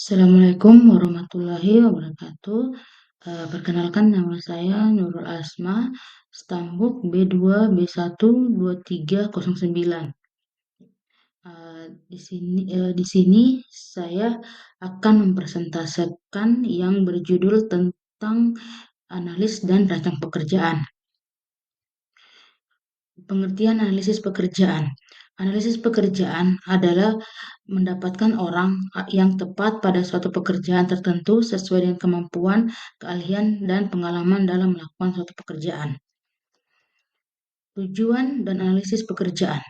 Assalamualaikum warahmatullahi wabarakatuh. Perkenalkan nama saya Nurul Asma, Stambuk B2B12309. Di sini saya akan mempresentasikan yang berjudul tentang analis dan rancang pekerjaan. Pengertian analisis pekerjaan. Analisis pekerjaan adalah mendapatkan orang yang tepat pada suatu pekerjaan tertentu sesuai dengan kemampuan, keahlian, dan pengalaman dalam melakukan suatu pekerjaan. Tujuan dan analisis pekerjaan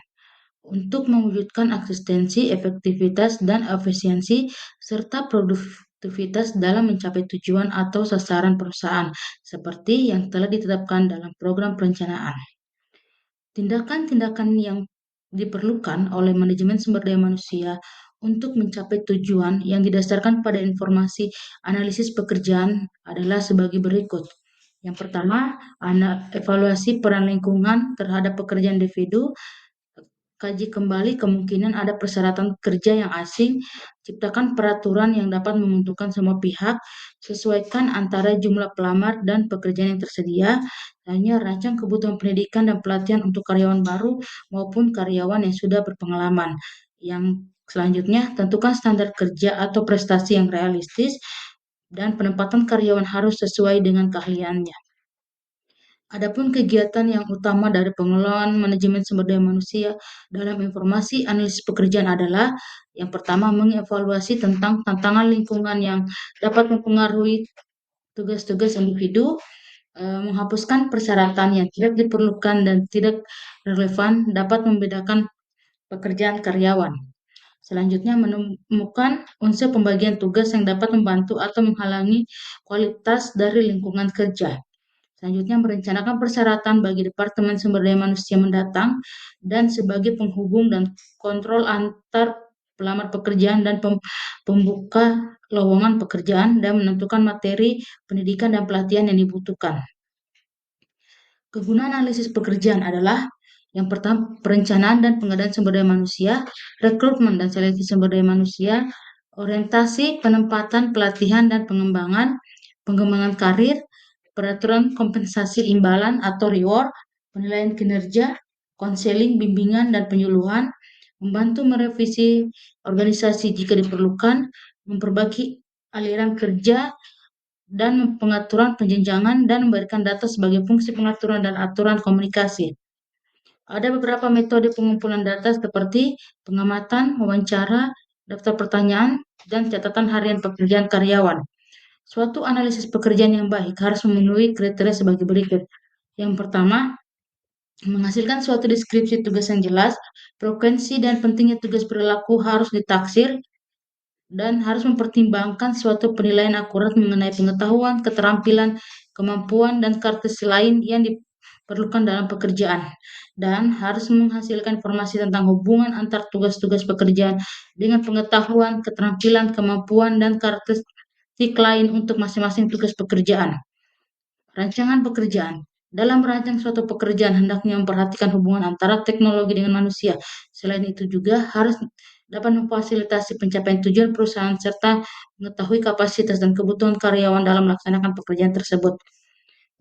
untuk mewujudkan eksistensi, efektivitas, dan efisiensi serta produktivitas dalam mencapai tujuan atau sasaran perusahaan seperti yang telah ditetapkan dalam program perencanaan. Tindakan-tindakan yang diperlukan oleh manajemen sumber daya manusia untuk mencapai tujuan yang didasarkan pada informasi analisis pekerjaan adalah sebagai berikut. Yang pertama, evaluasi peran lingkungan terhadap pekerjaan individu. Kaji kembali kemungkinan ada persyaratan kerja yang asing, ciptakan peraturan yang dapat menguntungkan semua pihak, sesuaikan antara jumlah pelamar dan pekerjaan yang tersedia, hanya rancang kebutuhan pendidikan dan pelatihan untuk karyawan baru maupun karyawan yang sudah berpengalaman. Yang selanjutnya, tentukan standar kerja atau prestasi yang realistis, dan penempatan karyawan harus sesuai dengan keahliannya. Adapun kegiatan yang utama dari pengelolaan manajemen sumber daya manusia dalam informasi analisis pekerjaan adalah yang pertama mengevaluasi tentang tantangan lingkungan yang dapat mempengaruhi tugas-tugas individu, menghapuskan persyaratan yang tidak diperlukan dan tidak relevan dapat membedakan pekerjaan karyawan. Selanjutnya menemukan unsur pembagian tugas yang dapat membantu atau menghalangi kualitas dari lingkungan kerja. Selanjutnya, merencanakan persyaratan bagi Departemen Sumber Daya Manusia mendatang dan sebagai penghubung dan kontrol antar pelamar pekerjaan dan pembuka lowongan pekerjaan dan menentukan materi pendidikan dan pelatihan yang dibutuhkan. Kegunaan analisis pekerjaan adalah yang pertama, perencanaan dan pengadaan sumber daya manusia, rekrutmen dan seleksi sumber daya manusia, orientasi, penempatan, pelatihan, dan pengembangan karir, peraturan kompensasi imbalan atau reward, penilaian kinerja, konseling, bimbingan, dan penyuluhan, membantu merevisi organisasi jika diperlukan, memperbaiki aliran kerja, dan pengaturan penjenjangan, dan memberikan data sebagai fungsi pengaturan dan aturan komunikasi. Ada beberapa metode pengumpulan data seperti pengamatan, wawancara, daftar pertanyaan, dan catatan harian pekerjaan karyawan. Suatu analisis pekerjaan yang baik harus memenuhi kriteria sebagai berikut. Yang pertama, menghasilkan suatu deskripsi tugas yang jelas, frekuensi dan pentingnya tugas perilaku harus ditaksir, dan harus mempertimbangkan suatu penilaian akurat mengenai pengetahuan, keterampilan, kemampuan, dan karakteristik lain yang diperlukan dalam pekerjaan. Dan harus menghasilkan informasi tentang hubungan antar tugas-tugas pekerjaan dengan pengetahuan, keterampilan, kemampuan, dan karakteristik lain untuk masing-masing tugas pekerjaan. Rancangan pekerjaan. Dalam merancang suatu pekerjaan hendaknya memperhatikan hubungan antara teknologi dengan manusia. Selain itu juga harus dapat memfasilitasi pencapaian tujuan perusahaan serta mengetahui kapasitas dan kebutuhan karyawan dalam melaksanakan pekerjaan tersebut.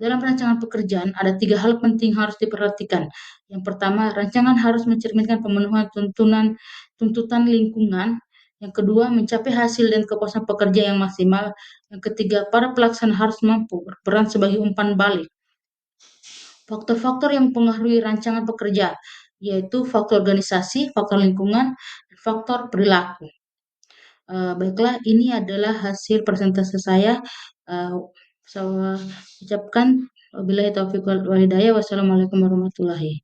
Dalam rancangan pekerjaan, ada 3 hal penting harus diperhatikan. Yang pertama, rancangan harus mencerminkan pemenuhan tuntutan lingkungan. Yang kedua, mencapai hasil dan kepuasan pekerja yang maksimal. Yang ketiga, para pelaksana harus mampu berperan sebagai umpan balik. Faktor-faktor yang mempengaruhi rancangan pekerjaan, yaitu faktor organisasi, faktor lingkungan, dan faktor perilaku. Baiklah, ini adalah hasil presentasi saya. Saya ucapkan wabillahi taufiq wal hidayah. Wassalamualaikum warahmatullahi